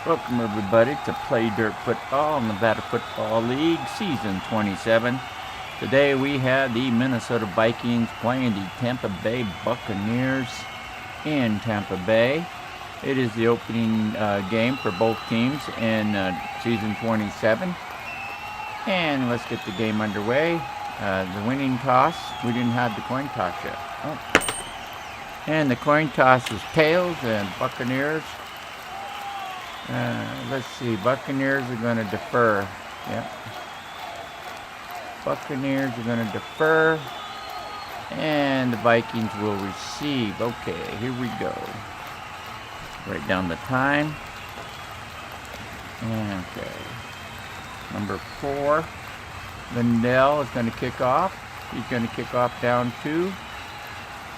Welcome everybody to Paydirt Football, Nevada Football League, Season 27. Today we have the Minnesota Vikings playing the Tampa Bay Buccaneers in Tampa Bay. It is the opening game for both teams in Season 27. And let's get the game underway. The winning toss, we didn't have the coin toss yet. Oh. And the coin toss is tails and Buccaneers. Let's see, Buccaneers are going to defer. Yep. Buccaneers are going to defer. And the Vikings will receive. Okay, here we go. Write down the time. Okay. Number 4, Lindell is going to kick off. He's going to kick off down 2.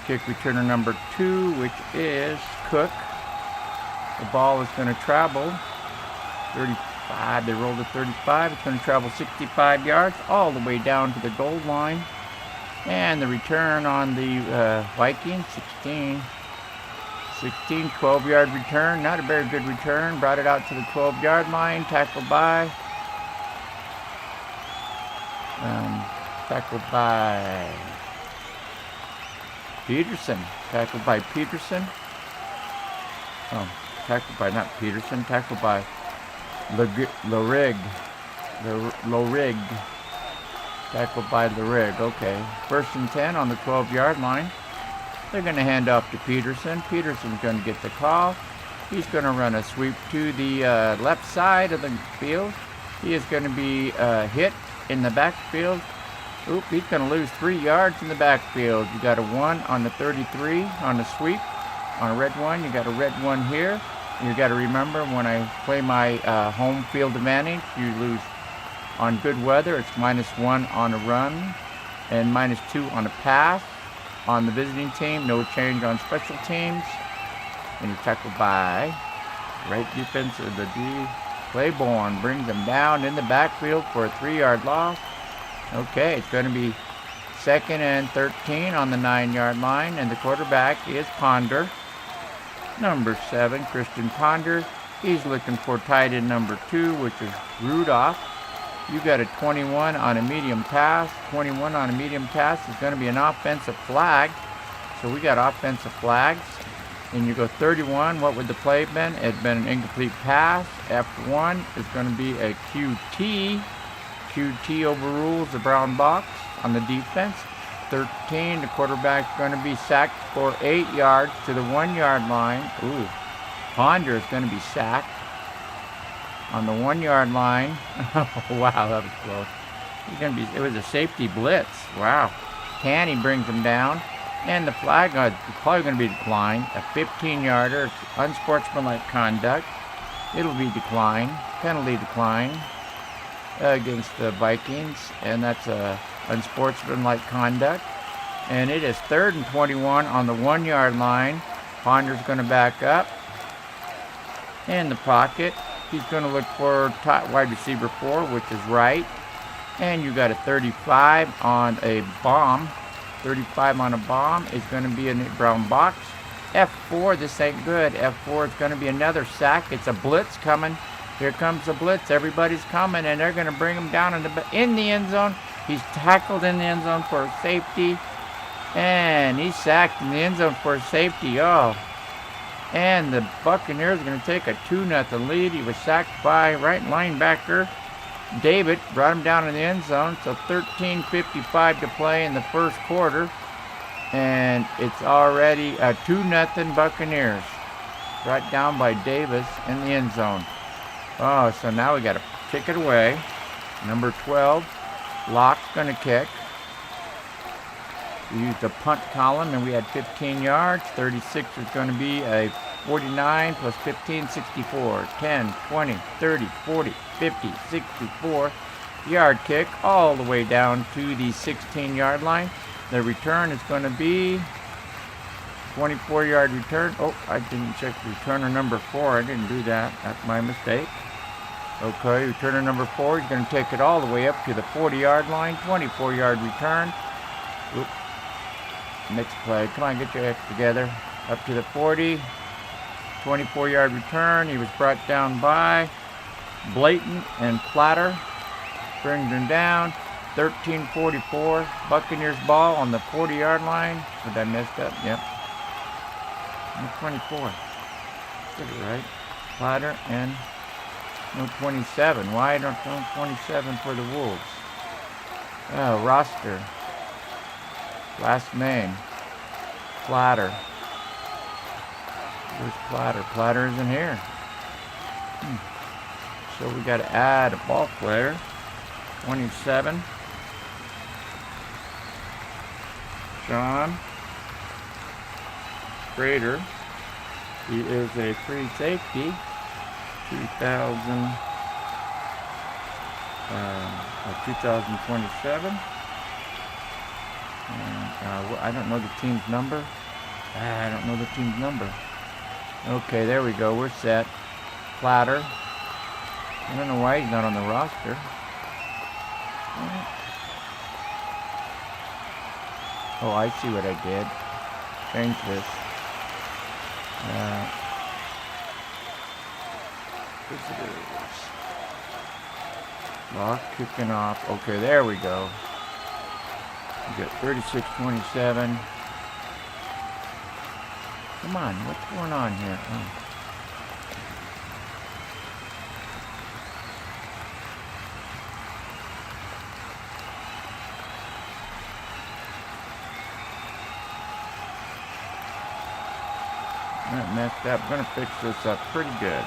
Kick returner number 2, which is Cook. The ball is going to travel 35. They rolled a 35. It's going to travel 65 yards all the way down to the goal line. And the return on the Vikings, 16, 12-yard return. Not a very good return. Brought it out to the 12-yard line. Tackled by Peterson. Tackled by Peterson. Oh. Tackled by, not Peterson, tackled by Lorig. Tackled by Lorig, okay. 1st and 10 on the 12-yard line. They're going to hand off to Peterson. Peterson's going to get the call. He's going to run a sweep to the left side of the field. He is going to be hit in the backfield. Oop, he's going to lose 3 yards in the backfield. You got a 1 on the 33 on the sweep. On a red one, you got a red one here. You got to remember, when I play my home field advantage, you lose on good weather. It's -1 on a run and -2 on a pass. On the visiting team, no change on special teams. And you're tackled by right defense of the D. Claiborne brings them down in the backfield for a 3-yard loss. Okay, it's going to be 2nd and 13 on the 9-yard line, and the quarterback is Ponder. Number 7, Christian Ponder. He's looking for tight end number 2, which is Rudolph. You got a 21 on a medium pass. 21 on a medium pass is going to be an offensive flag. So we got offensive flags. And you go 31. What would the play have been? It had been an incomplete pass. F1 is going to be a QT. QT overrules the brown box on the defense. 13, the quarterback's going to be sacked for 8 yards to the 1-yard line. Ooh, Ponder is going to be sacked on the 1-yard line. Wow, that was close. He's going to be. It was a safety blitz. Wow. Tanny brings him down, and the flag is probably going to be declined. A 15-yarder. It's unsportsmanlike conduct. It'll be declined. Penalty decline against the Vikings, and that's a unsportsmanlike conduct. And it is 3rd and 21 on the 1-yard line. Ponder's going to back up in the pocket. He's going to look for wide receiver 4, which is right. And you got a 35 on a bomb. 35 on a bomb is going to be a brown box. F4, this ain't good. F4 is going to be another sack. It's a blitz coming. Here comes the blitz. Everybody's coming, and they're going to bring him down in the end zone. He's tackled in the end zone for a safety, and he's sacked in the end zone for a safety. Oh, and the Buccaneers are going to take a 2-0 lead. He was sacked by right linebacker David, brought him down in the end zone. So 13:55 to play in the first quarter, and it's already a 2-0 Buccaneers. Brought down by Davis in the end zone. Oh, so now we got to kick it away. Number 12. Locke's going to kick. We used a punt column, and we had 15 yards. 36 is going to be a 49 plus 15, 64. 10, 20, 30, 40, 50, 64 yard kick all the way down to the 16-yard line. The return is going to be 24-yard return. Oh, I didn't check returner number 4. I didn't do that. That's my mistake. Okay, returner number 4, he's going to take it all the way up to the 40-yard line. 24-yard return. Oop. Next play. Come on, get your act together. Up to the 40. 24-yard return. He was brought down by Blatant and Platter. Brings him down. 13-44. Buccaneers ball on the 40-yard line. Did I mess up? Yep. 24. Did it right. Platter and no 27. Why don't 27 for the Wolves? Oh, roster. Last name. Platter. Where's Platter? Platter isn't here. So we got to add a ball player. 27. Sean Prater. He is a free safety. 2027. And, I don't know the team's number. I don't know the team's number. Okay, there we go. We're set. Platter. I don't know why he's not on the roster. Oh, I see what I did. Change this. Visitors. Lock kicking off. Okay, there we go. We got 36-27. Come on, what's going on here? Oh. That messed up. I'm going to fix this up pretty good.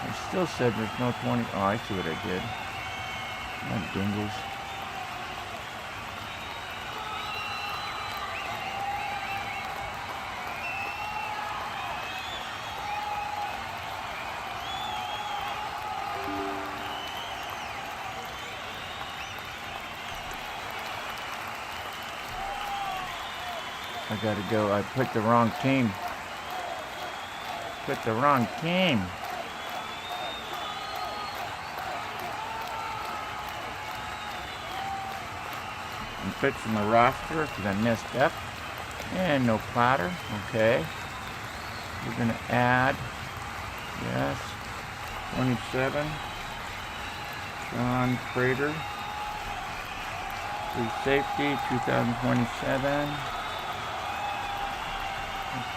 I still said there's no 20. Oh, I see what I did. That dingles. I gotta go. I put the wrong team. Put the wrong team. I'm fixing the roster because I messed up. And no Platter. Okay. We're gonna add. Yes. 27. Sean Prater. Free safety. 2027.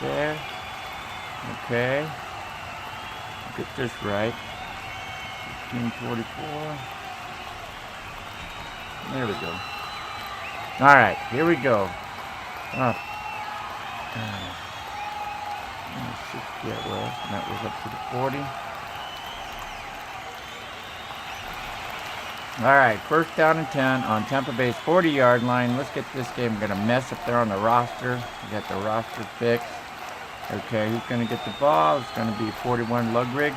There. Okay. Get this right. 1544. There we go. Alright, here we go. Up. 60 that was. And that was up to the 40. Alright, first down and 10 on Tampa Bay's 40-yard line. Let's get this game. I'm going to mess up there on the roster. We got the roster fixed. Okay, who's going to get the ball? It's going to be 41 low rig.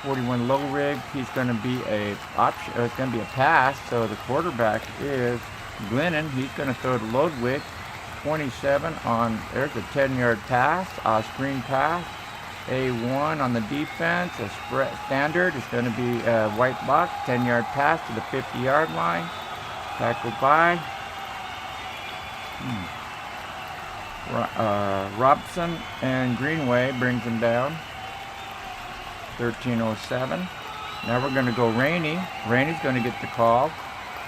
41 low rig. He's going to be a option. It's going to be a pass. So the quarterback is Glennon. He's going to throw to Ludwig. 27 on. There's a 10-yard pass. A screen pass. A1 on the defense. A standard is going to be a white box. 10-yard pass to the 50-yard line. Tackled by Robson, and Greenway brings him down. 13:07. Now we're going to go Rainey. Rainey's going to get the call.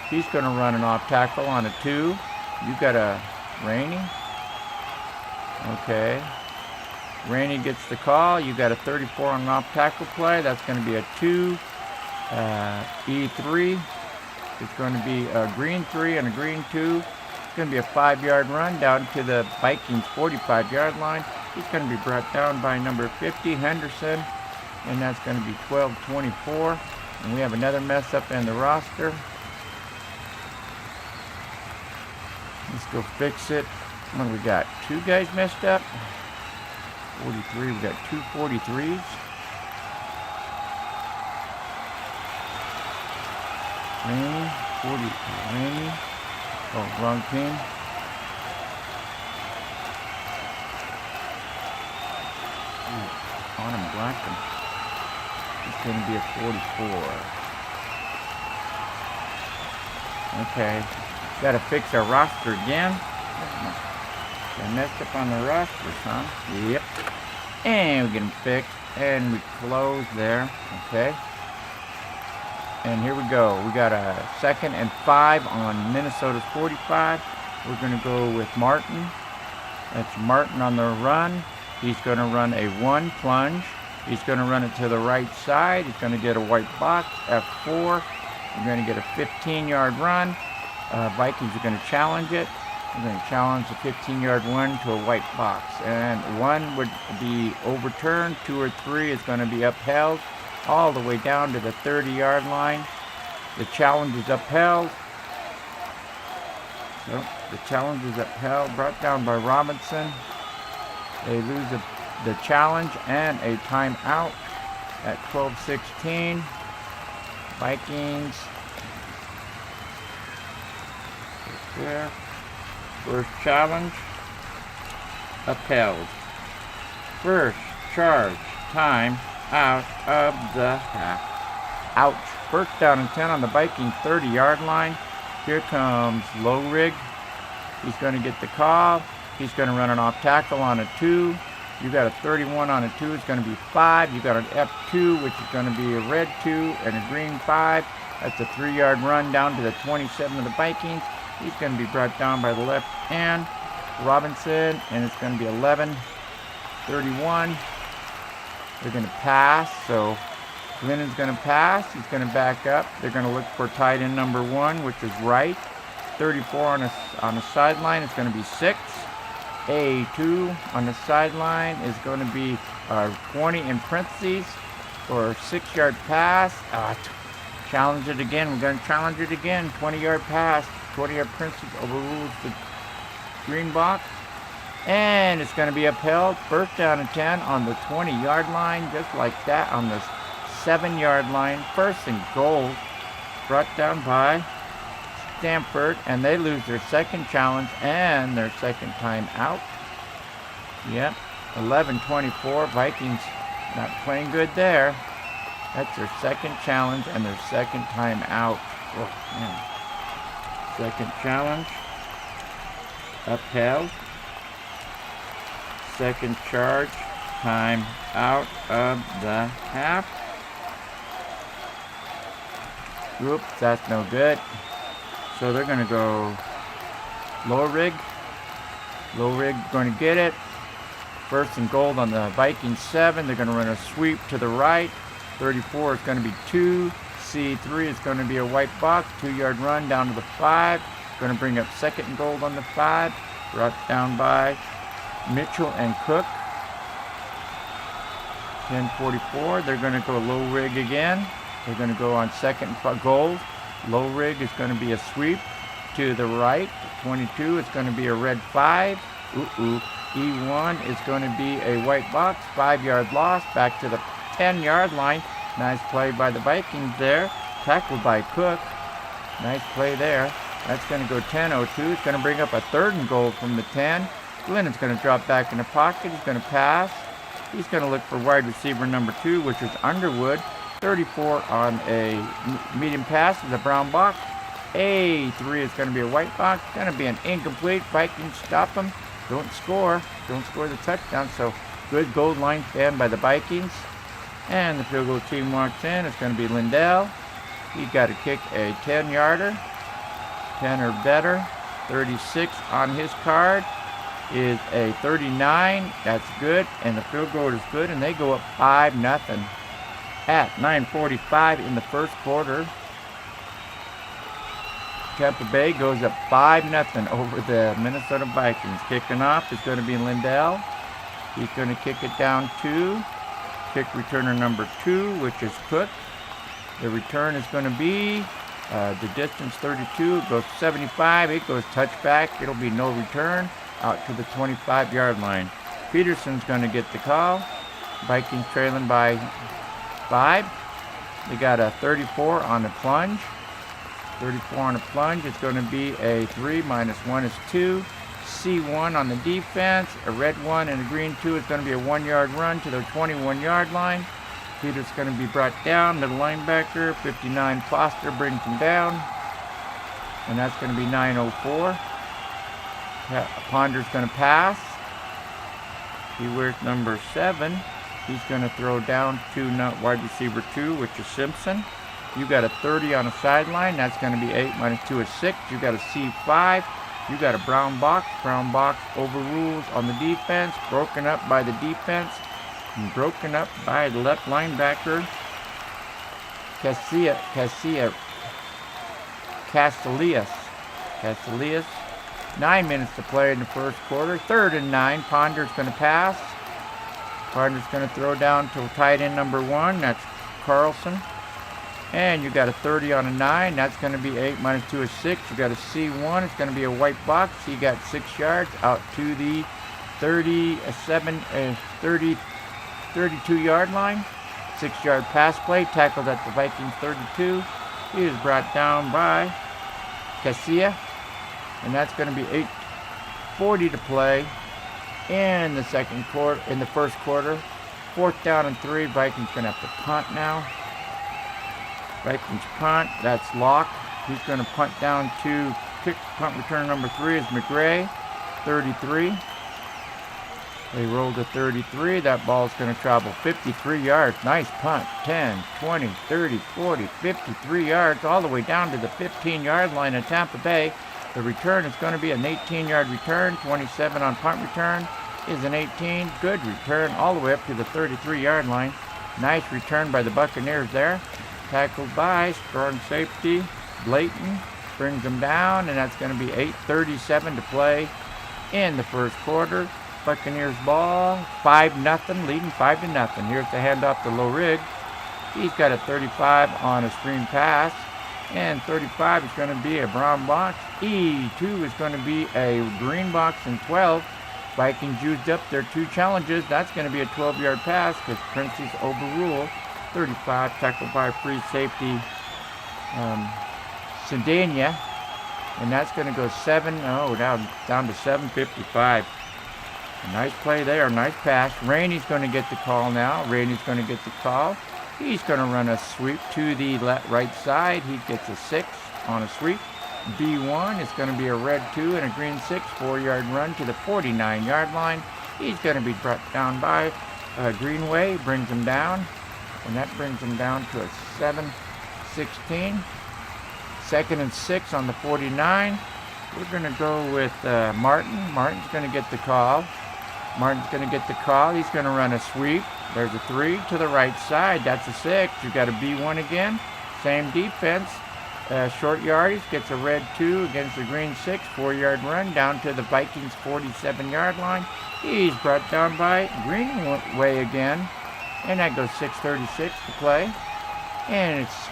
He's going to run an off tackle on a 2. You got a Rainey. Okay. Rainey gets the call. You got a 34 on an off tackle play. That's going to be a 2. E3. It's going to be a green 3 and a green 2. It's going to be a 5-yard run down to the Vikings 45-yard line. He's going to be brought down by number 50, Henderson. And that's going to be 12-24. And we have another mess up in the roster. Let's go fix it. What do we got? 2 guys messed up. 43. We got 2 43s. Rainey. 40. Rainey. Oh, wrong team. On him, Blackton. It's going to be a 44. Okay. Got to fix our roster again. I messed up on the rosters, huh? Yep. And we get them fixed. And we close there. Okay. And here we go. We got a 2nd and 5 on Minnesota's 45. We're going to go with Martin. That's Martin on the run. He's going to run a 1 plunge. He's going to run it to the right side. He's going to get a white box, F4. We're going to get a 15-yard run. Vikings are going to challenge it. We're going to challenge the 15-yard run to a white box. And 1 would be overturned. 2 or 3 is going to be upheld all the way down to the 30-yard line. The challenge is upheld. So the challenge is upheld, brought down by Robinson. They lose the challenge and a timeout at 12:16. Vikings. There. First challenge upheld. First charge time out of the half. Ouch. First down and 10 on the Vikings 30-yard line. Here comes Low Rig. He's going to get the call. He's going to run an off tackle on a 2. You got a 31 on a 2. It's going to be 5. You got an F2, which is going to be a red 2 and a green 5. That's a 3-yard run down to the 27 of the Vikings. He's going to be brought down by the left hand, Robinson, and it's going to be 11-31. They're going to pass, so Glennon's going to pass. He's going to back up. They're going to look for tight end number 1, which is right. 34 on the sideline. It's going to be 6. A2 on the sideline is going to be 20 in parentheses for a 6-yard pass. Challenge it again. We're going to challenge it again. 20-yard pass. 20-yard parentheses overrules the green box. And it's going to be upheld. First down and 10 on the 20-yard line. Just like that on the 7-yard line. First and goal. Brought down by Stanford, and they lose their 2nd challenge and their 2nd time out. Yep, 11-24. Vikings not playing good there. That's their 2nd challenge and their 2nd time out. Oh, man. 2nd challenge upheld. 2nd charge time out of the half. Oops, that's no good. So they're going to go low rig. Low rig going to get it. First and goal on the Vikings 7. They're going to run a sweep to the right. 34 is going to be 2. C3 is going to be a white box. 2-yard run down to the 5. Going to bring up 2nd and goal on the 5. Brought down by Mitchell and Cook. 10:44. They're going to go low rig again. They're going to go on 2nd and goal. Low rig is going to be a sweep to the right. 22 is going to be a red 5. E1 is going to be a white box. 5-yard loss back to the 10-yard line. Nice play by the Vikings there. Tackled by Cook. Nice play there. That's going to go 10:02. It's going to bring up a 3rd and goal from the 10. Glennon's going to drop back in the pocket. He's going to pass. He's going to look for wide receiver number 2, which is Underwood. 34 on a medium pass to the brown box. A3 is going to be a white box. Going to be an incomplete. Vikings stop them. Don't score. Don't score the touchdown. So good goal line stand by the Vikings. And the field goal team walks in. It's going to be Lindell. He's got to kick a 10-yarder. 10 or better. 36 on his card is a 39. That's good. And the field goal is good. And they go up 5-0. At 9:45 in the first quarter. Tampa Bay goes up 5-0 over the Minnesota Vikings. Kicking off is going to be Lindell. He's going to kick it down 2. Kick returner number 2, which is Cook. The return is going to be the distance 32. It goes 75. It goes touchback. It'll be no return out to the 25-yard line. Peterson's going to get the call. Vikings trailing by 5. They got a 34 on the plunge. 34 on the plunge. It's going to be a 3 minus 1 is 2. C1 on the defense. A red 1 and a green 2 is going to be a 1-yard run to their 21-yard line. Peter's going to be brought down. Middle linebacker, 59 Foster brings him down. And that's going to be 9:04. Ponder's going to pass. He wears number 7. He's going to throw down to wide receiver 2, which is Simpson. You got a 30 on the sideline. That's going to be 8 minus 2 is 6. You got a C5. You got a brown box. Brown box overrules on the defense. Broken up by the defense. And broken up by the left linebacker. Castellius. 9 minutes to play in the first quarter. 3rd and 9. Ponder's going to pass. Ponder's going to throw down to tight end number 1. That's Carlson. And you got a 30 on a 9. That's going to be 8 minus 2 is 6. You got a C1. It's going to be a white box. He got 6 yards out to the 32-yard line. 6-yard pass play. Tackled at the Vikings 32. He is brought down by Casilla. And that's going to be 8:40 to play in the first quarter. 4th down and 3. Vikings going to have to punt now. Vikings punt. That's Locke. He's going to punt down to punt return number 3 is McRae. 33. They rolled to 33. That ball's going to travel 53 yards. Nice punt. 10, 20, 30, 40, 53 yards all the way down to the 15-yard line in Tampa Bay. The return is going to be an 18-yard return. 27 on punt return is an 18. Good return all the way up to the 33-yard line. Nice return by the Buccaneers there. Tackled by strong safety Blayton. Brings them down, and that's going to be 8:37 to play in the first quarter. Buccaneers ball, 5-0, leading 5-0. Here's the handoff to Lorig. He's got a 35 on a screen pass. And 35 is going to be a brown box. E2 is going to be a green box, and 12. Vikings used up their 2 challenges. That's going to be a 12-yard pass because Princey's overrule. 35 tackled by free safety Sedania. And that's going to go down to 7:55. A nice play there, nice pass. Rainey's going to get the call now. He's going to run a sweep to the right side. He gets a 6 on a sweep. B1 is going to be a red 2 and a green 6. 4-yard run to the 49-yard line. He's going to be brought down by Greenway. Brings him down. And that brings him down to a 7-16. 2nd and 6 on the 49. We're going to go with Martin. Martin's going to get the call. He's going to run a sweep. There's a 3 to the right side. That's a 6. You got a B1 again. Same defense. Short yardage. Gets a red 2 against the green 6. 4-yard run down to the Vikings 47-yard line. He's brought down by Greenway again. And that goes 6:36 to play. And it's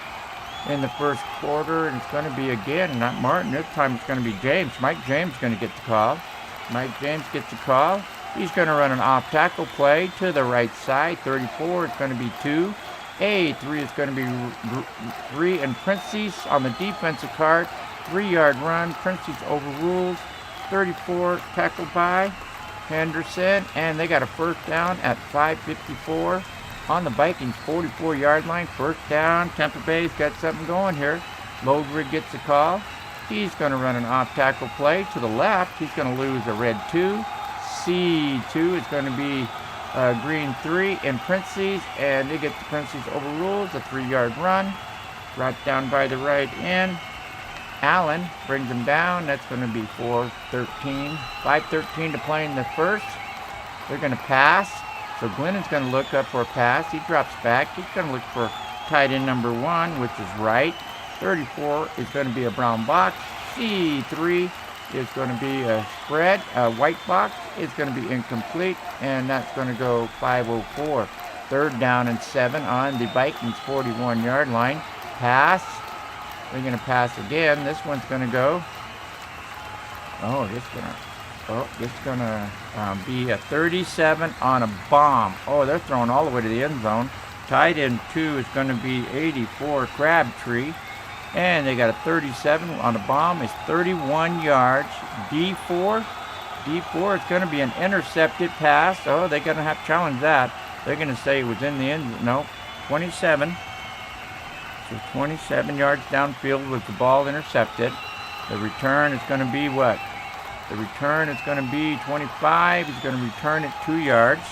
in the first quarter. And it's going to be again, not Martin. This time it's going to be James. Mike James is going to get the call. He's going to run an off-tackle play to the right side. 34 is going to be 2. A3 is going to be 3. And Princey's on the defensive card. 3-yard run. Princey's overrules. 34 tackled by Henderson. And they got a first down at 5:54 on the Vikings 44-yard line. First down. Tampa Bay's got something going here. Logrid gets the call. He's going to run an off-tackle play to the left. He's going to lose a red 2. C2 is going to be green 3 and Princey's, and they get the Princey's overrules, a 3-yard run, brought down by the right end. Allen brings him down. That's going to be 5:13 to play in the first. They're going to pass. So Glennon's going to look up for a pass. He drops back. He's going to look for tight end number 1, which is right. 34 is going to be a brown box. C3 is going to be a spread. A white box is going to be incomplete, and that's going to go 5:04. 3rd down and 7 on the Vikings 41-yard line. Pass. They're going to pass again. This one's going to go. This is going to be a 37 on a bomb. They're throwing all the way to the end zone. Tight end 2 is going to be 84 Crabtree. And they got a 37 on the bomb. It's 31 yards. D4 is going to be an intercepted pass. They're going to have to challenge that. They're going to say it was in the end. No, 27. So 27 yards downfield with the ball intercepted. The return is going to be what? The return is going to be 25. He's going to return it 2 yards.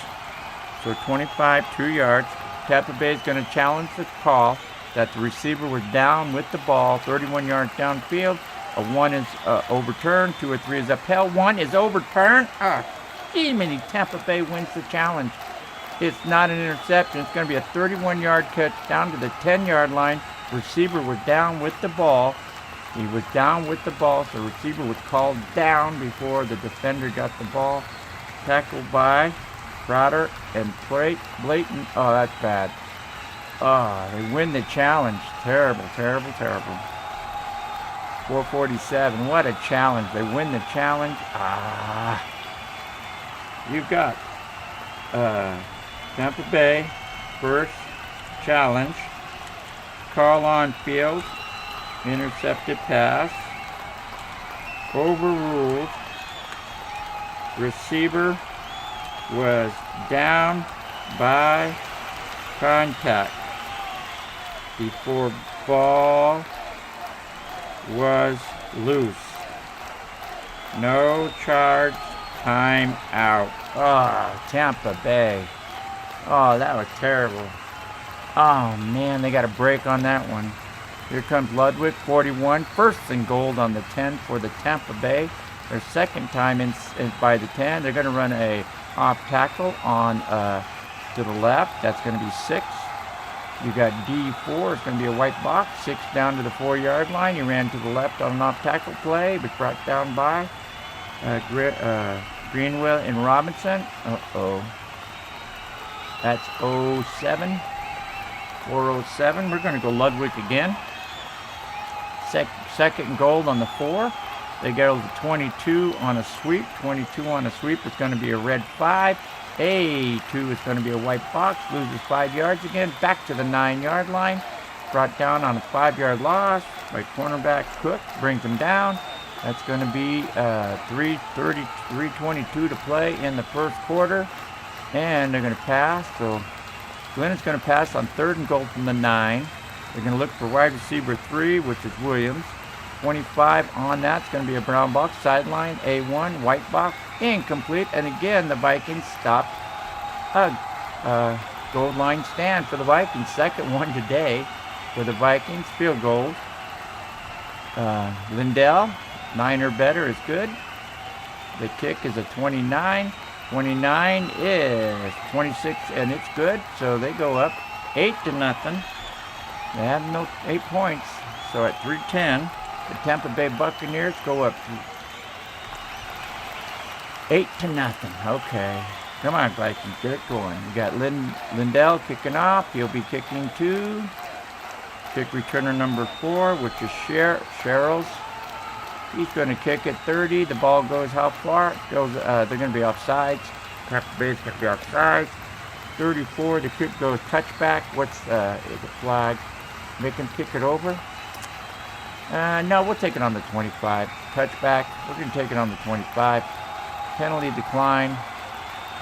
So 25, 2 yards. Tampa Bay is going to challenge the call that the receiver was down with the ball, 31 yards downfield. A 1 is overturned. 2 or 3 is upheld. 1 is overturned. Many Tampa Bay wins the challenge. It's not an interception. It's going to be a 31-yard catch down to the 10-yard line. Receiver was down with the ball. He was down with the ball, so the receiver was called down before the defender got the ball. Tackled by Crowder and Blayton. Oh, that's bad. They win the challenge. Terrible, terrible, terrible. 4:47. What a challenge. They win the challenge. You've got Tampa Bay, first challenge. Call on field. Intercepted pass. Overruled. Receiver was down by contact before ball was loose. No charge, time out. Tampa Bay. That was terrible. Man, they got a break on that one. Here comes Ludwig, 41. First and goal on the 10 for the Tampa Bay. Their second time in by the 10. They're going to run a off tackle on to the left. That's going to be 6. You got D4. It's going to be a white box. 6 down to the 4-yard line. He ran to the left on an off tackle play, but brought down by Greenwell and Robinson. That's 07. 4:07. We're going to go Ludwig again. Second and goal on the 4. They go to 22 on a sweep. 22 on a sweep. It's going to be a red 5. A2 is going to be a white box. Loses 5 yards again. Back to the 9-yard line. Brought down on a 5-yard loss by cornerback Cook. Brings him down. That's going to be 3:22 to play in the first quarter. And they're going to pass. So Glennon's going to pass on 3rd and goal from the 9. They're going to look for wide receiver 3, which is Williams. 25 on that. It's going to be a brown box. Sideline, A1, white box, incomplete. And again, the Vikings stopped a goal line stand for the Vikings. Second one today for the Vikings. Field goal. Lindell, 9 or better is good. The kick is a 29. 29 is 26, and it's good. So they go up 8-0. They have no 8 points. So at 3:10, the Tampa Bay Buccaneers go up 8-0. Okay. Come on, Vikings, get it going. We got Lindell kicking off. He'll be kicking 2. Kick returner number 4, which is Sherrills. He's going to kick at 30. The ball goes how far? It goes. They're going to be offsides. Tampa Bay's going to be offsides. 34. The kick goes touchback. What's the flag? Make him kick it over? No, we'll take it on the 25. Touchback. We're going to take it on the 25. Penalty decline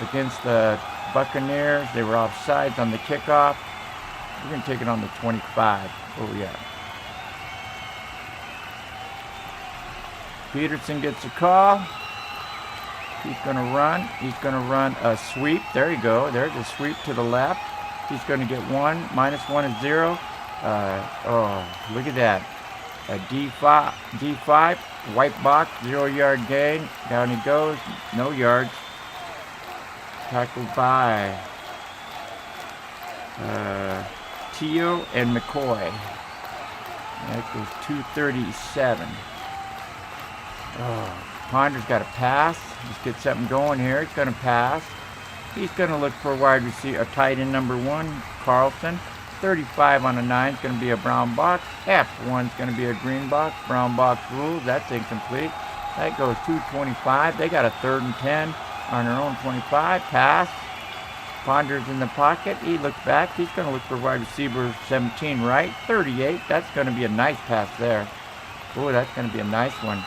against the Buccaneers. They were offsides on the kickoff. We're going to take it on the 25. Oh, yeah. Peterson gets a call. He's going to run. He's going to run a sweep. There you go. There's a sweep to the left. He's going to get 1. -1 is 0. Look at that. A D5, white box, 0-yard gain. Down he goes. No yards. Tackled by Teo and McCoy. That goes 237. Ponder's got a pass. Let's get something going here. He's going to pass. He's going to look for a wide receiver, a tight end number 1, Carlson. 35 on a 9 is going to be a brown box. F1 is going to be a green box. Brown box rules. That's incomplete. That goes 225. They got a 3rd and 10 on their own 25. Pass. Ponder's in the pocket. He looks back. He's going to look for wide receiver 17 right. 38. That's going to be a nice pass there. Oh, that's going to be a nice one.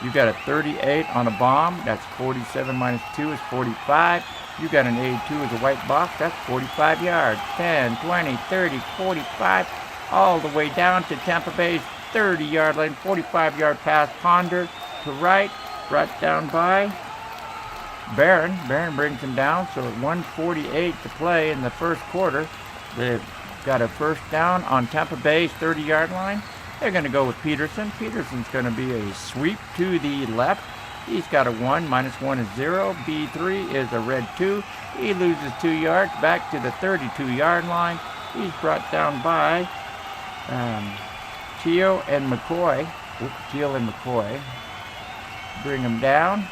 You got a 38 on a bomb. That's 47 -2 is 45. You got an A2 as a white box. That's 45 yards. 10, 20, 30, 45. All the way down to Tampa Bay's 30-yard line. 45-yard pass. Ponder to right. brought down by Barron. Barron brings him down, so at 1:48 to play in the first quarter. They've got a first down on Tampa Bay's 30-yard line. They're going to go with Peterson. Peterson's going to be a sweep to the left. He's got a 1, -1 is 0. B3 is a red 2. He loses 2 yards back to the 32-yard line. He's brought down by Teal and McCoy. Teal and McCoy. Bring him down.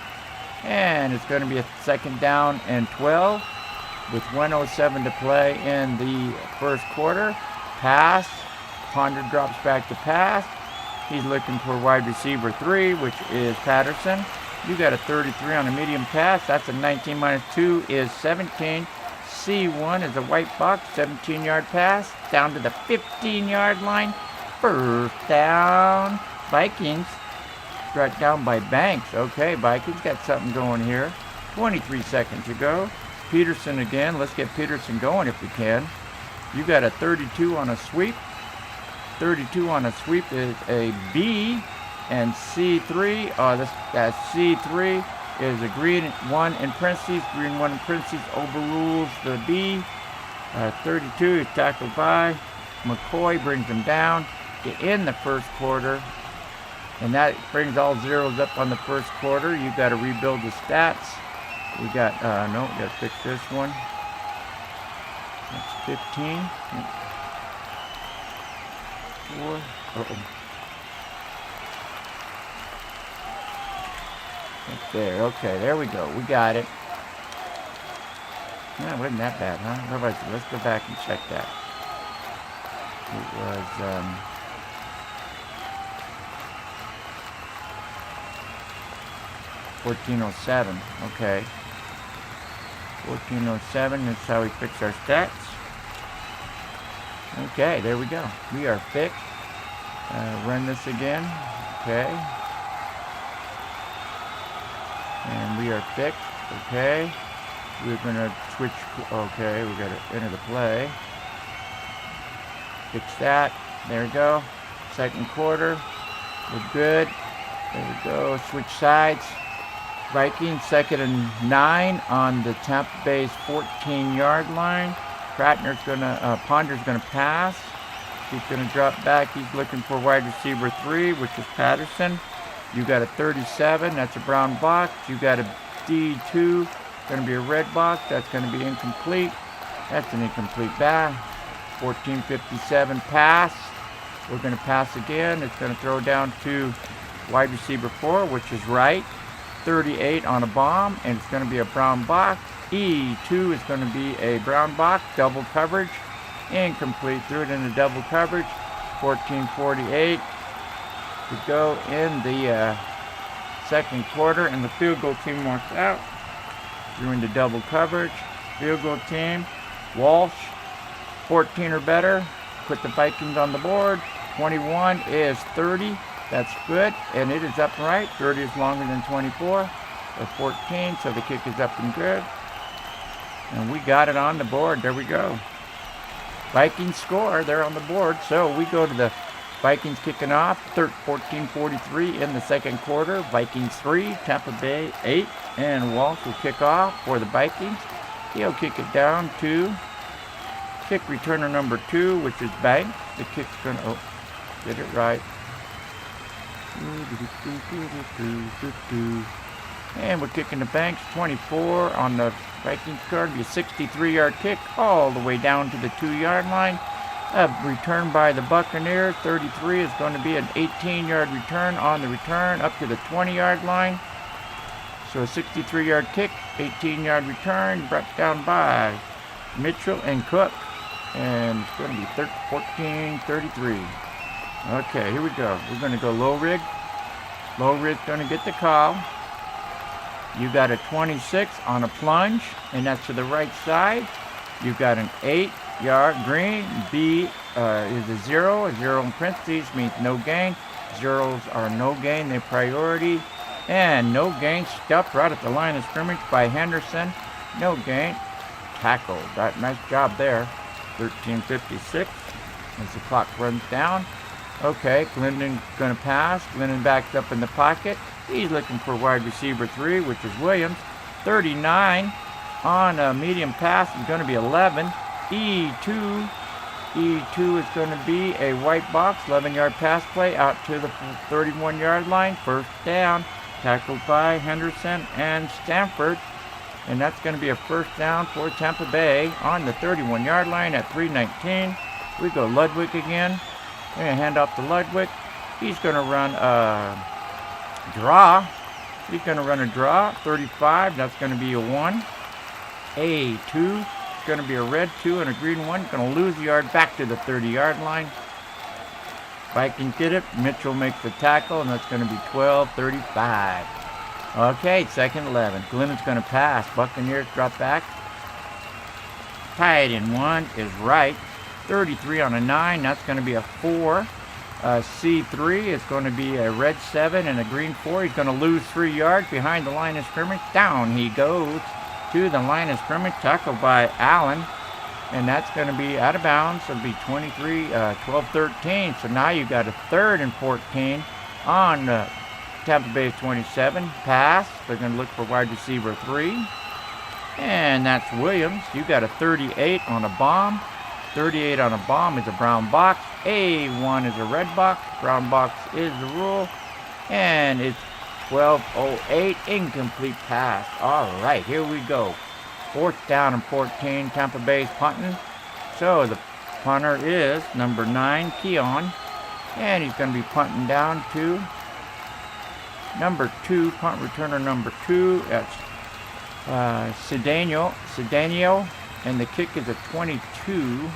And it's going to be a second down and 12 with 1:07 to play in the first quarter. Pass. Ponder drops back to pass. He's looking for wide receiver 3, which is Patterson. You got a 33 on a medium pass. That's a 19 -2 is 17. C1 is a white box, 17-yard pass. Down to the 15-yard line. First down. Vikings. Brought down by Banks. Okay, Vikings got something going here. 23 seconds to go. Peterson again. Let's get Peterson going if we can. You got a 32 on a sweep. 32 on a sweep is a B. And C3, that C3 is a green 1 in parentheses. Green 1 in parentheses overrules the B. 32 is tackled by McCoy. Brings him down to end the first quarter. And that brings all zeros up on the first quarter. You got to rebuild the stats. We got, no, we got to fix this one. That's 15. 4. Uh-oh. Right there. Okay, there we go. We got it. No, it wasn't that bad, huh? Let's go back and check that. It was, 1407. Okay. 1407 is how we fix our stats. Okay, there we go. We are fixed. Run this again. Okay. And we are fixed. Okay. We're going to switch. Okay, we got to enter the play. Fix that. There we go. Second quarter. We're good. There we go. Switch sides. Vikings 2nd and 9 on the Tampa Bay's 14-yard line. Ponder's gonna pass. He's gonna drop back. He's looking for wide receiver 3, which is Patterson. You got a 37. That's a brown box. You got a D2. Gonna be a red box. That's gonna be incomplete. That's an incomplete pass. 14:57 pass. We're gonna pass again. It's gonna throw down to wide receiver 4, which is right. 38 on a bomb, and it's going to be a brown box. E2 is going to be a brown box, double coverage, incomplete. Threw it into double coverage. 14:48 to go in the second quarter, and the field goal team walks out. Threw into double coverage. Field goal team, Walsh, 14 or better. Put the Vikings on the board. 21 is 30. That's good, and it is up and right. 30 is longer than 24, or 14, so the kick is up and good. And we got it on the board. There we go. Vikings score. They're on the board. So we go to the Vikings kicking off. 14:43 in the second quarter. Vikings 3, Tampa Bay 8, and Walsh will kick off for the Vikings. He'll kick it down to kick returner number 2, which is Banks. The kick's going to, get it right. And we're kicking the Banks. 24 on the Vikings card. Be a 63-yard kick all the way down to the 2-yard line. A return by the Buccaneers. 33 is going to be an 18-yard return on the return up to the 20-yard line. So a 63-yard kick, 18-yard return, brought down by Mitchell and Cook. And it's going to be 14:33. Okay, here we go. We're going to go low rig. Low rig's going to get the call. You got a 26 on a plunge, and that's to the right side. You've got an 8-yard green. B is a 0. A 0 in parentheses means no gain. Zeros are no gain. They're priority. And no gain. Stuffed right at the line of scrimmage by Henderson. No gain. Tackle. Nice job there. 13:56 as the clock runs down. Okay, Glendon's going to pass. Glendon backs up in the pocket. He's looking for wide receiver 3, which is Williams. 39 on a medium pass is going to be 11. E2 is going to be a white box, 11-yard pass play out to the 31-yard line. First down, tackled by Henderson and Stanford. And that's going to be a first down for Tampa Bay on the 31-yard line at 3:19. We go Ludwig again. We're going to hand off to Ludwig. He's going to run a draw. He's going to run a draw. 35, that's going to be a 1. A2. It's going to be a red 2 and a green 1. Going to lose a yard back to the 30-yard line. Vikings get it. Mitchell makes the tackle, and that's going to be 12-35. Okay, second 11. Glennon's going to pass. Buccaneers drop back. Tied in 1 is right. 33 on a 9. That's going to be a 4. C3 is going to be a red 7 and a green 4. He's going to lose 3 yards behind the line of scrimmage. Down he goes to the line of scrimmage, tackled by Allen, and that's going to be out of bounds. It'll be 12-13. So now you got a 3rd and 14 on Tampa Bay's 27. Pass. They're going to look for wide receiver 3, and that's Williams. You got a 38 on a bomb. 38 on a bomb is a brown box. A1 is a red box. Brown box is the rule, and it's 12:08, incomplete pass. All right, here we go. 4th down and 14. Tampa Bay's punting. So the punter is number 9, Keon, and he's going to be punting down to number 2, punt returner number 2. That's Cedeno, and the kick is a 22.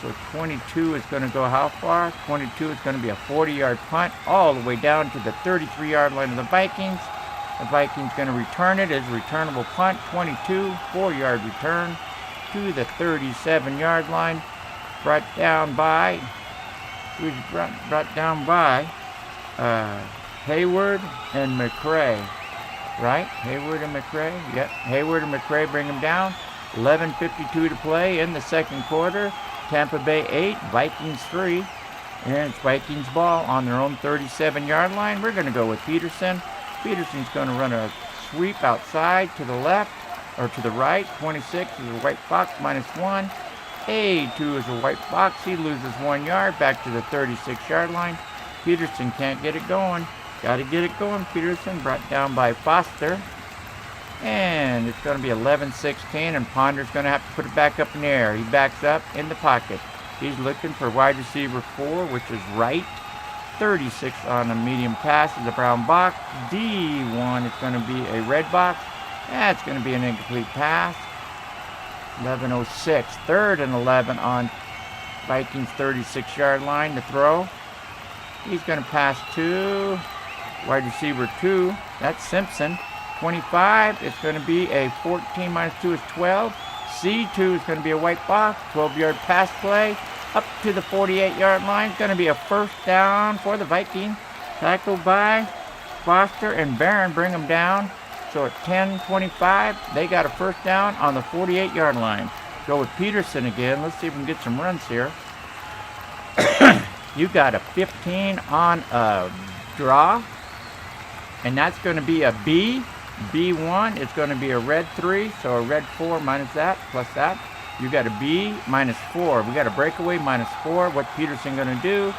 So 22 is going to go how far? 22 is going to be a 40-yard punt all the way down to the 33-yard line of the Vikings. The Vikings going to return it as a returnable punt. 22, 4-yard return to the 37-yard line. Brought down by Hayward and McRae. Right? Hayward and McRae? Yep. Hayward and McRae bring him down. 11:52 to play in the second quarter. Tampa Bay 8, Vikings 3, and it's Vikings ball on their own 37-yard line. We're going to go with Peterson. Peterson's going to run a sweep outside to the left, or to the right. 26 is a white box, -1. A2 is a white box. He loses 1 yard back to the 36-yard line. Peterson can't get it going. Got to get it going, Peterson. Brought down by Foster. And it's going to be 11-16, and Ponder's going to have to put it back up in the air. He backs up in the pocket. He's looking for wide receiver 4, which is right. 36 on a medium pass is a brown box. D1 is going to be a red box. That's going to be an incomplete pass. 11:06, 3rd and 11 on Vikings 36-yard line to throw. He's going to pass to wide receiver 2. That's Simpson. 25, it's going to be a 14 -2 is 12. C2 is going to be a white box, 12-yard pass play up to the 48-yard line. It's going to be a first down for the Vikings. Tackled by Foster and Barron, bring them down. So at 10:25, they got a first down on the 48-yard line. Go with Peterson again. Let's see if we can get some runs here. You got a 15 on a draw, and that's going to be a B. B1 is going to be a red 3, so a red 4 minus that, plus that. You got a B -4. We got a breakaway -4. What's Peterson going to do?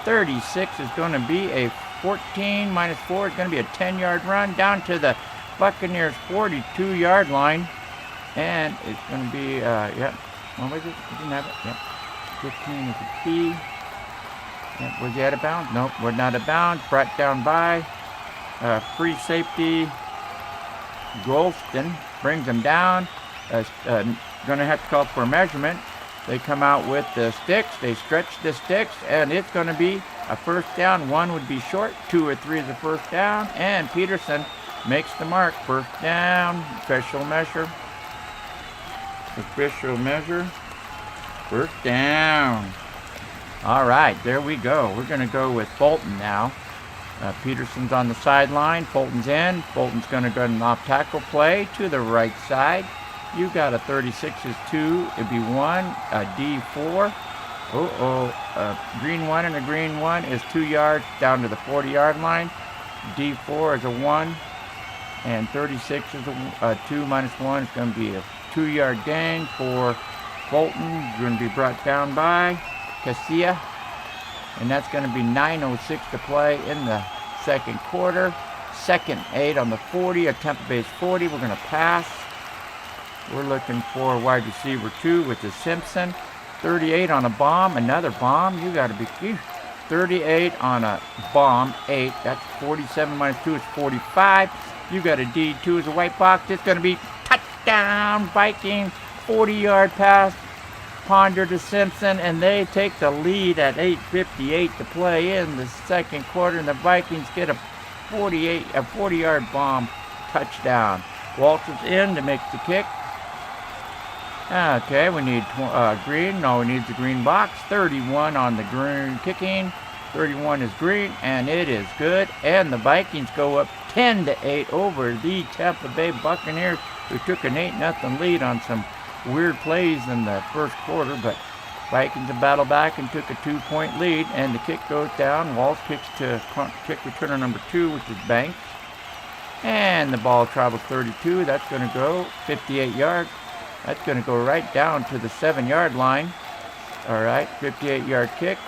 36 is going to be a 14 -4. It's going to be a 10-yard run down to the Buccaneers 42-yard line. And it's going to be, what was it? I didn't have it. Yep. 15 is a P. Yep. Was he out of bounds? Nope, we're not out of bounds. Brought down by free safety. Golston brings them down. Going to have to call for a measurement. They come out with the sticks. They stretch the sticks, and it's going to be a first down. 1 would be short. 2 or 3 is a first down. And Peterson makes the mark. First down. Official measure. Official measure. First down. All right, there we go. We're going to go with Fulton now. Peterson's on the sideline. Fulton's in. Fulton's going to go an off tackle play to the right side. You got a 36 is 2. It'd be 1. A D4. A green 1 and a green 1 is 2 yards down to the 40-yard line. D4 is a 1. And 36 is a 2 minus 1. It's going to be a 2-yard gain for Fulton. Going to be brought down by Casilla. And that's going to be 9:06 to play in the second quarter. 2nd 8 on the 40, a Tampa Bay's 40. We're going to pass. We're looking for wide receiver 2, which is Simpson. 38 on a bomb, another bomb. You got to be 38 on a bomb, 8. That's 47 minus 2 is 45. You got a D2 as a white box. It's going to be touchdown Vikings. 40-yard pass. Ponder to Simpson, and they take the lead at 8:58 to play in the second quarter, and the Vikings get a 40-yard bomb touchdown. Walsh is in to make the kick. Okay, we need green. No, we need the green box. 31 on the green kicking. 31 is green, and it is good. And the Vikings go up 10-8 over the Tampa Bay Buccaneers, who took an 8-0 lead on some weird plays in the first quarter, but Vikings battled back and took a 2-point lead, and the kick goes down. Walsh kicks to kick returner number 2, which is Banks. And the ball travels 32. That's going to go 58 yards. That's going to go right down to the 7-yard line. All right, 58-yard kick.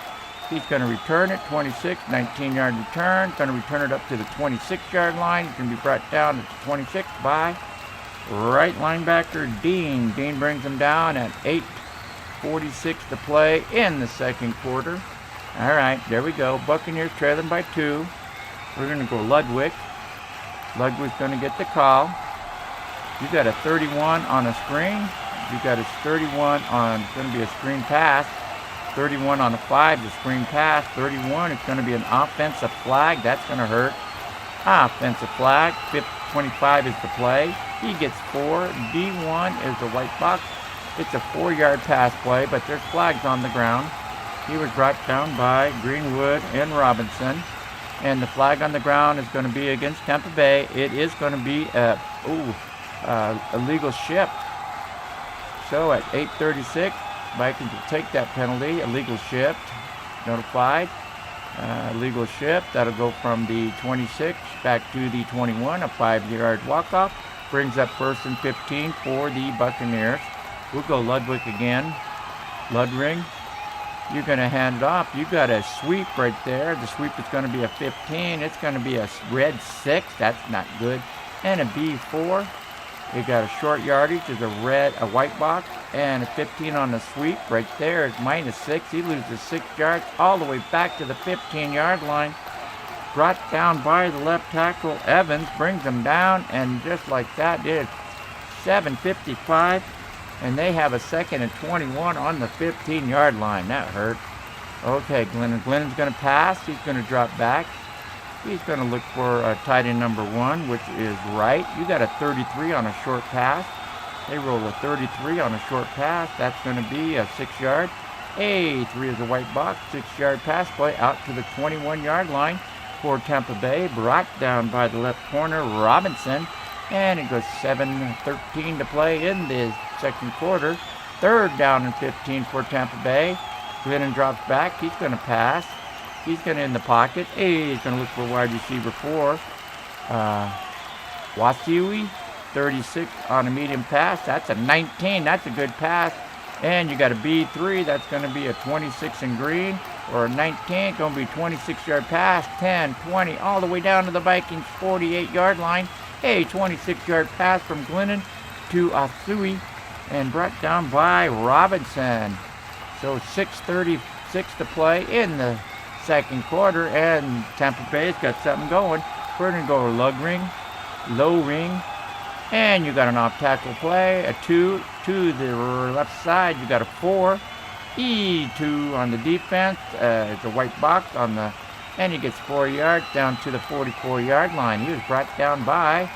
He's going to return it, 26, 19-yard return. Going to return it up to the 26-yard line. It's going to be brought down to the 26 by right linebacker Dean. Dean brings him down at 8:46 to play in the second quarter. All right, there we go. Buccaneers trailing by 2. We're going to go Ludwig. Ludwig's going to get the call. You got a 31 on a screen. You got a 31 on, it's going to be a screen pass. 31 on a 5, the screen pass. 31, it's going to be an offensive flag. That's going to hurt. Offensive flag. 25 is the play. He gets 4. D1 is the white box. It's a 4-yard pass play, but there's flags on the ground. He was brought down by Greenwood and Robinson. And the flag on the ground is going to be against Tampa Bay. It is going to be illegal shift. So at 8:36, Vikings will take that penalty. Illegal shift. Notified. Illegal shift. That'll go from the 26 back to the 21. A 5-yard walk-off. Brings up 1st and 15 for the Buccaneers. We'll go Ludwig again. Ludwig. You're going to hand it off. You got a sweep right there. The sweep is going to be a 15. It's going to be a red 6. That's not good. And a B4. You got a short yardage. There's a white box. And a 15 on the sweep. Right there is -6. He loses 6 yards all the way back to the 15-yard line. Brought down by the left tackle. Evans brings him down. And just like that, it's 7:55. And they have a 2nd and 21 on the 15-yard line. That hurt. Okay, Glennon. Glennon's going to pass. He's going to drop back. He's going to look for tight end number 1, which is right. You got a 33 on a short pass. They roll a 33 on a short pass. That's going to be a 6-yard. A3 is a white box. 6-yard pass play out to the 21-yard line for Tampa Bay. Brought down by the left corner, Robinson. And it goes 7:13 to play in the second quarter. 3rd down and 15 for Tampa Bay. Glennon drops back. He's going to pass. He's going to in the pocket. He's going to look for wide receiver 4. Wasiwi, 36 on a medium pass. That's a 19. That's a good pass. And you got a B3. That's going to be a 26 in green. Or a 19. Going to be 26-yard pass. 10, 20, all the way down to the Vikings 48-yard line. A 26-yard pass from Glennon to Asui. And brought down by Robinson. So 6:36 to play in the second quarter, and Tampa Bay's got something going. We're going to go low ring, and you got an off-tackle play, a 2 to the left side. You got a 4, E2 on the defense. It's a white box on the, and he gets 4 yards down to the 44-yard line. He was brought down by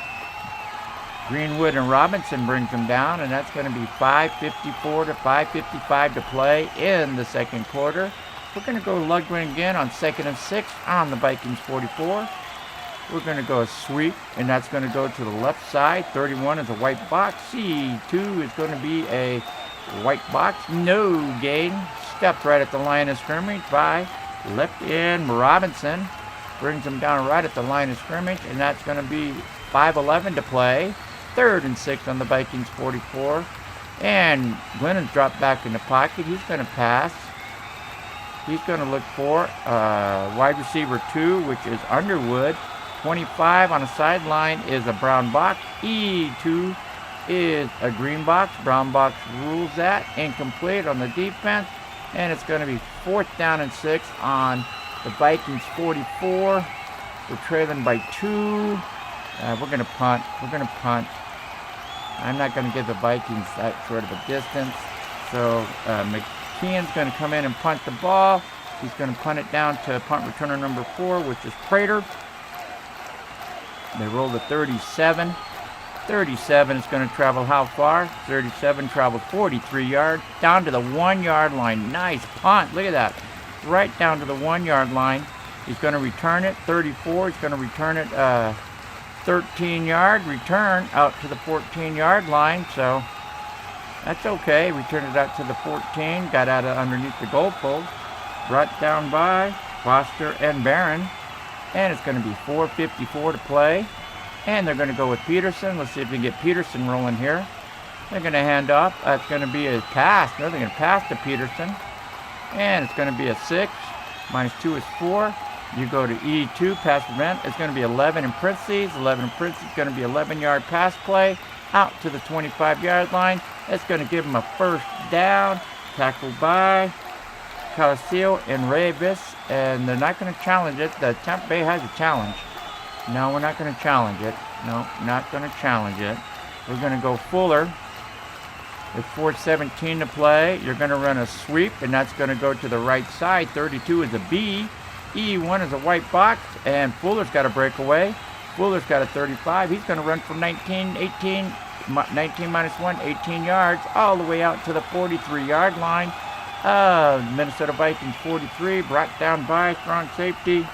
Greenwood, and Robinson brings him down, and that's going to be 5:54 to 5:55 to play in the second quarter. We're going to go Lundgren again on 2nd and 6 on the Vikings 44. We're going to go a sweep, and that's going to go to the left side. 31 is a white box. C2 is going to be a white box. No gain. Stepped right at the line of scrimmage by left end Robinson. brings them down right at the line of scrimmage, and that's going to be 5:11 to play. 3rd and 6 on the Vikings 44. And Glennon's dropped back in the pocket. He's going to pass. He's going to look for wide receiver 2, which is Underwood. 25 on the sideline is a brown box. E2 is a green box. Brown box rules that. Incomplete on the defense. And it's going to be 4th down and 6 on the Vikings 44. We're trailing by 2. We're going to punt. I'm not going to give the Vikings that sort of a distance. So McKeon's going to come in and punt the ball. He's going to punt it down to punt returner number 4, which is Paydirt. They roll the 37. 37 is going to travel how far? 37 travels 43 yards down to the 1-yard line. Nice punt. Look at that. Right down to the 1-yard line. He's going to return it. 34. He's going to return it 13-yard return out to the 14-yard line. So that's okay. Returned it out to the 14. Got out of underneath the goalpost. Brought down by Foster and Barron. And it's going to be 4:54 to play. And they're going to go with Peterson. Let's see if we can get Peterson rolling here. They're going to hand off. That's going to be a pass. No, they're going to pass to Peterson. And it's going to be a 6. -2 is 4. You go to E2, pass prevent. It's going to be 11 in parentheses. 11 in parentheses is going to be 11-yard pass play out to the 25-yard line. It's going to give them a 1st down. Tackled by Calcio and Revis. And they're not going to challenge it. The Tampa Bay has a challenge. No, we're not going to challenge it. No, not going to challenge it. We're going to go Fuller. With 4:17 to play, you're going to run a sweep, and that's going to go to the right side. 32 is a B. E1 is a white box, and Fuller's got a breakaway. Fuller's got a 35. He's going to run from 19 -1, 18 yards, all the way out to the 43-yard line. Minnesota Vikings 43, brought down by strong safety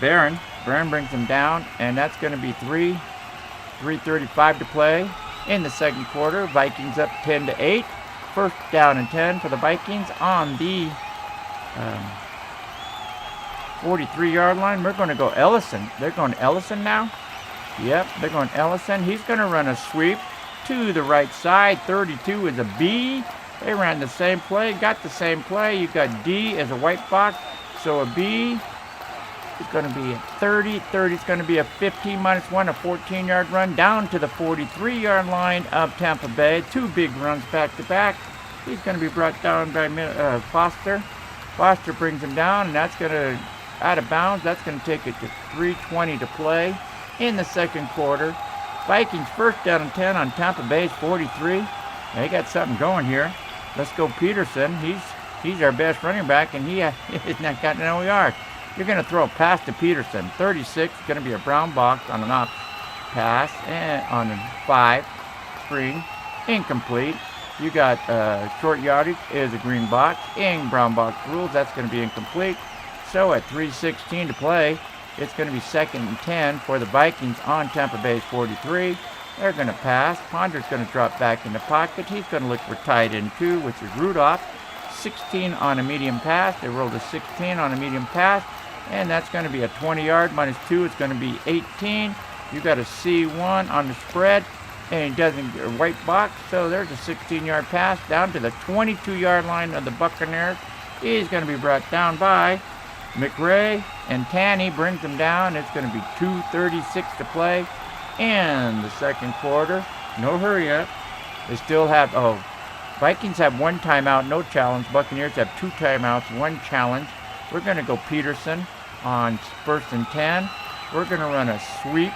Barron. Barron brings him down, and that's going to be 3:35 to play in the second quarter. Vikings up 10-8. 1st down and 10 for the Vikings on the 43-yard line. We're going to go Ellison. They're going Ellison now. Yep, they're going Ellison. He's going to run a sweep to the right side. 32 is a B. They ran the same play, got the same play. You got D as a white box, so a B. It's going to be a 30. 30 is going to be a 15 -1, a 14-yard run down to the 43-yard line of Tampa Bay. 2 big runs back to back. He's going to be brought down by Foster. Foster brings him down, and that's going to, out of bounds, that's going to take it to 3:20 to play in the second quarter. Vikings 1st down and 10 on Tampa Bay's 43. They got something going here. Let's go Peterson. He's our best running back, and he has not gotten no yards. You're going to throw a pass to Peterson. 36 is going to be a brown box on an off pass, and on a 5 screen. Incomplete. You got short yardage is a green box. In brown box rules, that's going to be incomplete. So at 3:16 to play, it's going to be 2nd and 10 for the Vikings on Tampa Bay's 43. They're going to pass. Ponder's going to drop back in the pocket. He's going to look for tight end 2, which is Rudolph. 16 on a medium pass. They rolled a 16 on a medium pass. And that's going to be a 20-yard -2. It's going to be 18. You got a C1 on the spread, and he doesn't get a white box. So there's a 16-yard pass down to the 22-yard line of the Buccaneers. He's going to be brought down by McRae, and Tanny brings him down. It's going to be 2:36 to play in the second quarter. No hurry up. They still have, Vikings have 1 timeout, no challenge. Buccaneers have 2 timeouts, 1 challenge. We're going to go Peterson on 1st and 10. We're going to run a sweep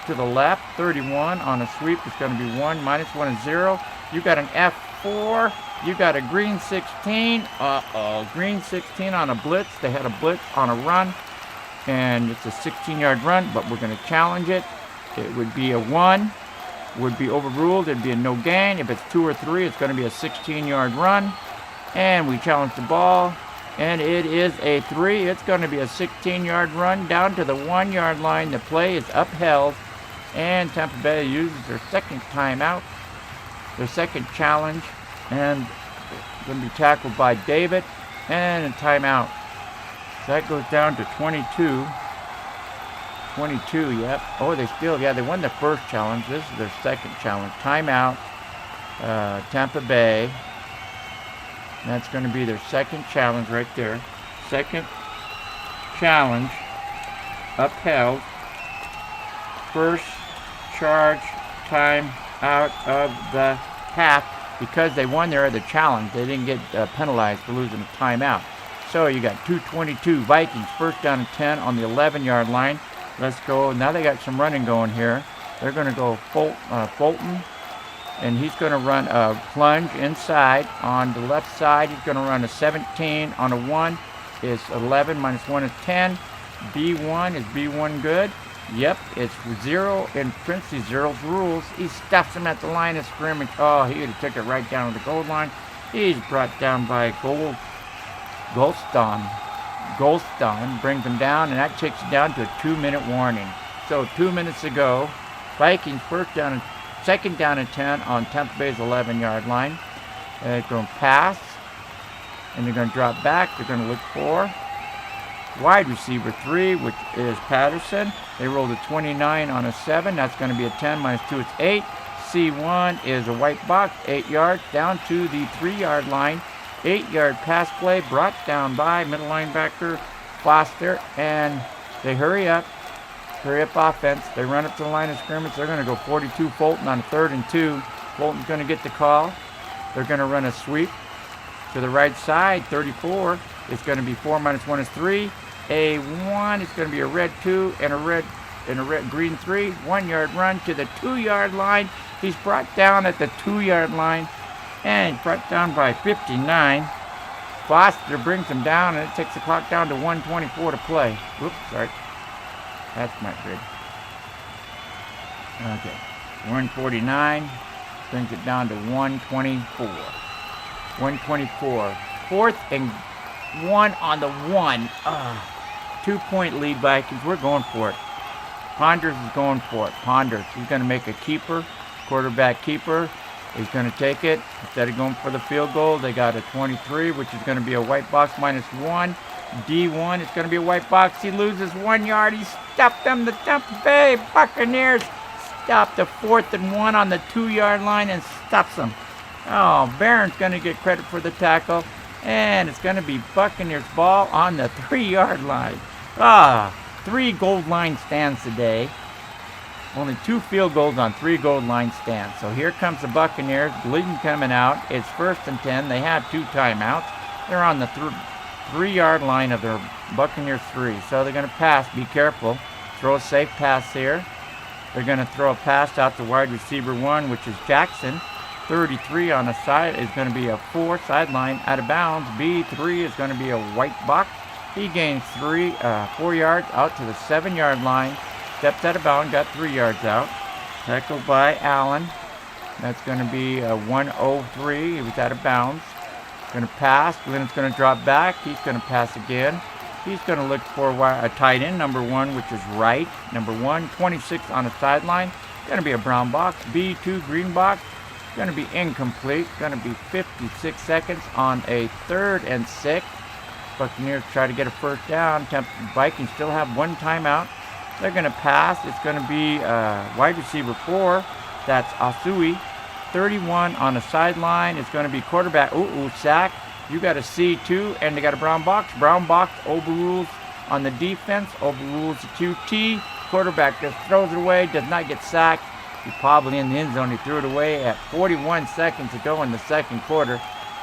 to the left. 31 on a sweep. It's going to be 1 -1 and 0. You got an F4. You got a green 16. Green 16 on a blitz. They had a blitz on a run, and it's a 16-yard run, but we're going to challenge it. It would be a 1. Would be overruled. It'd be a no gain. If it's 2 or 3, it's going to be a 16-yard run. And we challenge the ball. And it is a 3. It's going to be a 16-yard run down to the 1-yard line. The play is upheld. And Tampa Bay uses their 2nd timeout, their 2nd challenge. And going to be tackled by David. And a timeout. So that goes down to 22. 22, yep. Oh, they won the first challenge. This is their second challenge. Timeout, Tampa Bay. That's going to be their second challenge right there. Second challenge upheld. First charge time out of the half. Because they won their other challenge, they didn't get penalized for losing a timeout. So you got 2:22 Vikings, first down and 10 on the 11-yard line. Let's go. Now they got some running going here. They're going to go Fulton, and he's going to run a plunge inside on the left side. He's going to run a 17 on a 1. Is 11 minus 1 is 10. B1, is B1 good? Yep, it's 0 in parentheses, zero's rules. He stuffs him at the line of scrimmage. Oh, he would have took it right down to the goal line. He's brought down by Golston. Golston brings him down, and that takes it down to a 2-minute warning. So 2 minutes ago, Vikings second down and 10 on Tampa Bay's 11-yard line. They're going to pass, and they're going to drop back. They're going to look for wide receiver 3, which is Patterson. They rolled a 29 on a 7. That's going to be a 10 minus 2. It's 8. C1 is a white box, 8 yards down to the 3-yard line. 8-yard pass play brought down by middle linebacker Foster, and they hurry up offense. They run up to the line of scrimmage. They're going to go 42 Fulton on a 3rd and 2. Fulton's going to get the call. They're going to run a sweep to the right side. 34. It's going to be 4 minus 1 is 3. A 1 is going to be a red 2 and a green 3. 1-yard run to the 2-yard line. He's brought down at the 2-yard line, and he's brought down by 59. Foster brings him down, and it takes the clock down to 1:24 to play. Whoops, sorry. That's not good. Okay. 1:49 brings it down to 1:24. 1:24. 4th and 1 on the 1. 2-point lead Vikings. We're going for it. Ponders is going for it. Ponders. He's going to make a keeper. Quarterback keeper. He's going to take it. Instead of going for the field goal, they got a 23, which is going to be a white box minus 1. D1 is going to be a white box. He loses 1 yard. He stuffed them. The Tampa Bay Buccaneers stopped the 4th and 1 on the 2-yard line and stuffs them. Oh, Barron's going to get credit for the tackle. And it's going to be Buccaneers ball on the 3-yard line. 3 goal line stands today. Only 2 field goals on 3 goal line stands. So here comes the Buccaneers. Bleeding coming out. It's 1st and 10. They have 2 timeouts. They're on the 3-yard line of their Buccaneers 3. So they're going to pass. Be careful. Throw a safe pass here. They're going to throw a pass out to wide receiver 1, which is Jackson. 33 on the side is going to be a 4 sideline out of bounds. B3 is going to be a white box. He gains 4 yards out to the 7-yard line. Steps out of bounds, got 3 yards out. Tackled by Allen. That's going to be a 103. He was out of bounds. Going to pass. Then it's going to drop back. He's going to pass again. He's going to look for a tight end, number 1, which is right. Number 1, 26 on the sideline. Going to be a brown box. B2 green box. Going to be incomplete. Going to be 56 seconds on a 3rd and 6. Buccaneers try to get a first down. Vikings still have 1 timeout. They're going to pass. It's going to be wide receiver 4. That's Asui. 31 on the sideline. It's going to be quarterback. Sack. You got a C2, and they got a brown box. Brown box overrules on the defense. Overrules the QT. Quarterback just throws it away. Does not get sacked. He's probably in the end zone. He threw it away at 41 seconds to go in the 2nd quarter.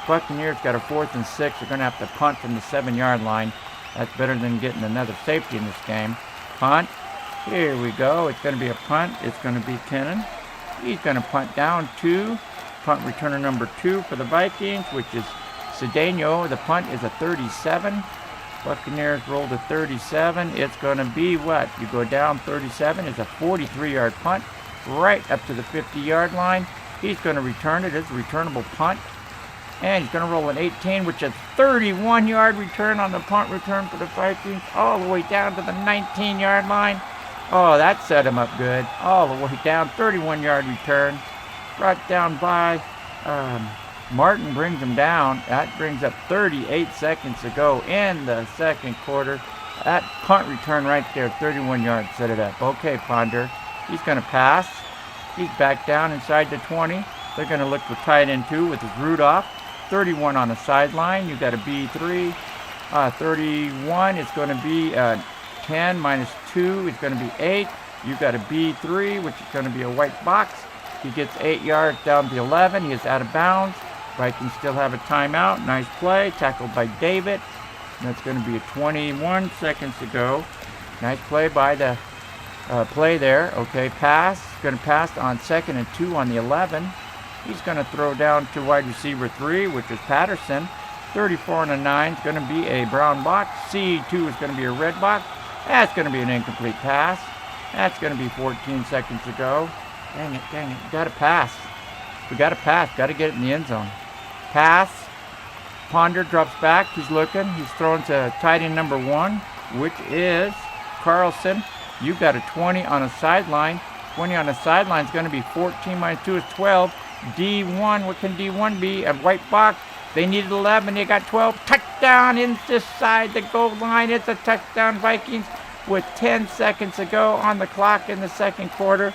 Buccaneers got a 4th and 6. They're going to have to punt from the 7-yard line. That's better than getting another safety in this game. Punt. Here we go. It's going to be a punt. It's going to be Kennan. He's going to punt down to punt returner number 2 for the Vikings, which is Cedeno. The punt is a 37. Buccaneers rolled a 37. It's going to be what? You go down 37. It's a 43-yard punt right up to the 50-yard line. He's going to return it. It's a returnable punt. And he's going to roll an 18, which is a 31-yard return on the punt return for the Vikings, all the way down to the 19-yard line. Oh, that set him up good. All the way down, 31-yard return. Brought down by Martin, brings him down. That brings up 38 seconds to go in the 2nd quarter. That punt return right there, 31 yards, set it up. Okay, Ponder. He's going to pass. He's back down inside the 20. They're going to look for tight end 2 with his Rudolph. 31 on the sideline. You got a B3. 31 is going to be 10 minus 2 is going to be 8. You got a B3, which is going to be a white box. He gets 8 yards down to 11. He is out of bounds. Vikings still have a timeout. Nice play. Tackled by David. That's going to be a 21 seconds to go. Nice play by the play there. Okay, pass. Going to pass on 2nd and 2 on the 11. He's going to throw down to wide receiver 3, which is Patterson. 34 on the 9 is going to be a brown box. C2 is going to be a red box. That's going to be an incomplete pass. That's going to be 14 seconds to go. Dang it, dang it. Got to pass. We got to pass. Got to get it in the end zone. Pass. Ponder drops back. He's looking. He's throwing to tight end number 1, which is Carlson. You got a 20 on a sideline. 20 on the sideline is going to be 14 minus 2 is 12. D1, what can D1 be? A white box. They needed 11. They got 12. Touchdown inside the goal line. It's a touchdown, Vikings, with 10 seconds to go on the clock in the second quarter.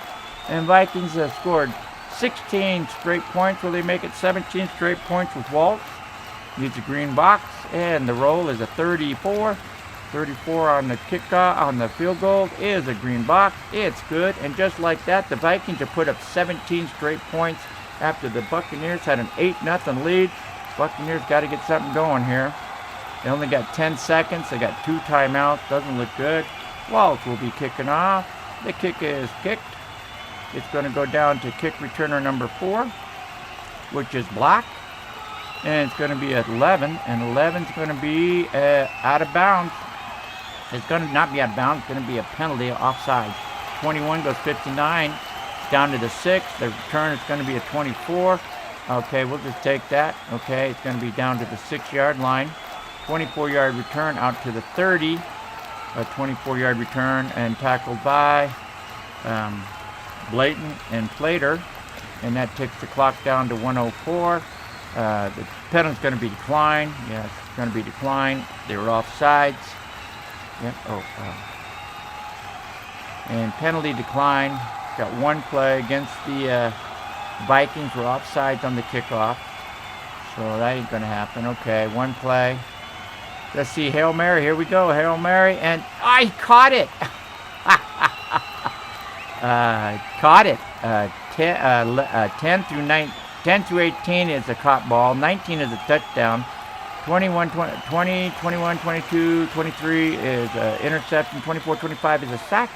And Vikings have scored 16 straight points. Will they make it 17 straight points with Walt? Needs a green box. And the roll is a 34. 34 on the kickoff, on the field goal is a green box. It's good. And just like that, the Vikings have put up 17 straight points after the Buccaneers had an 8-0 lead. Buccaneers got to get something going here. They only got 10 seconds. They got 2 timeouts. Doesn't look good. Walt will be kicking off. The kick is kicked. It's going to go down to kick returner number 4, which is Black. And it's going to be at 11. And 11 is going to be out of bounds. It's going to not be out of bounds. It's going to be a penalty offside. 21 goes 59. Down to the 6. The return is going to be a 24. Okay, we'll just take that. Okay, it's going to be down to the 6-yard line. 24-yard return out to the 30. A 24-yard return and tackled by Blayton and Plater. And that takes the clock down to 104. The penalty's going to be declined. Yes, it's going to be declined. They were offsides. Yep. And penalty decline. Got one play against the Vikings. Were offsides on the kickoff. So that ain't going to happen. Okay, one play. Let's see, Hail Mary. Here we go, Hail Mary. And I caught it. Caught it. 10 through 18 is a caught ball. 19 is a touchdown. 21, 22, 23 is an interception. 24, 25 is a sack.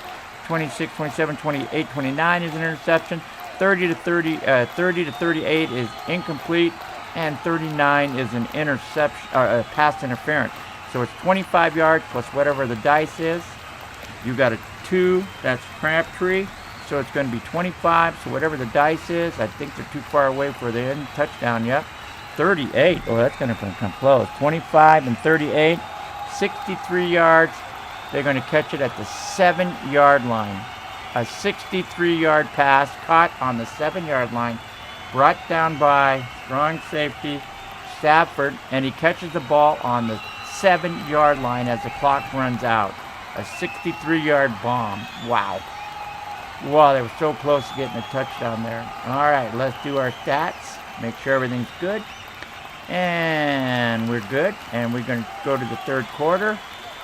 26, 27, 28, 29 is an interception. 30 to 38 is incomplete. And 39 is an interception, pass interference. So it's 25 yards plus whatever the dice is. You got a 2, that's Crabtree. So it's going to be 25. So whatever the dice is, I think they're too far away for the end touchdown yet. 38. Oh, that's going to come close. 25 and 38. 63 yards. They're going to catch it at the 7-yard line. A 63-yard pass caught on the 7-yard line. Brought down by strong safety Stafford. And he catches the ball on the 7-yard line as the clock runs out. A 63-yard bomb. Wow. Wow, they were so close to getting a touchdown there. All right, let's do our stats. Make sure everything's good. And we're good. And we're going to go to the third quarter.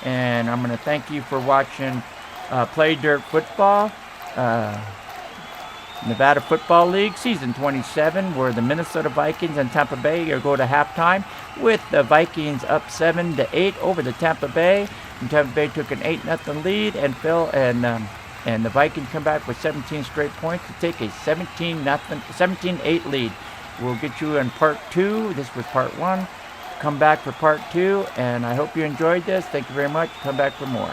And I'm going to thank you for watching Paydirt Football, Nevada Football League, Season 27, where the Minnesota Vikings and Tampa Bay go to halftime with the Vikings up 7-8 over the Tampa Bay. And Tampa Bay took an 8-0 lead and the Vikings come back with 17 straight points to take a 17-8 lead. We'll get you in part 2. This was part 1. Come back for part 2, and I hope you enjoyed this. Thank you very much. Come back for more.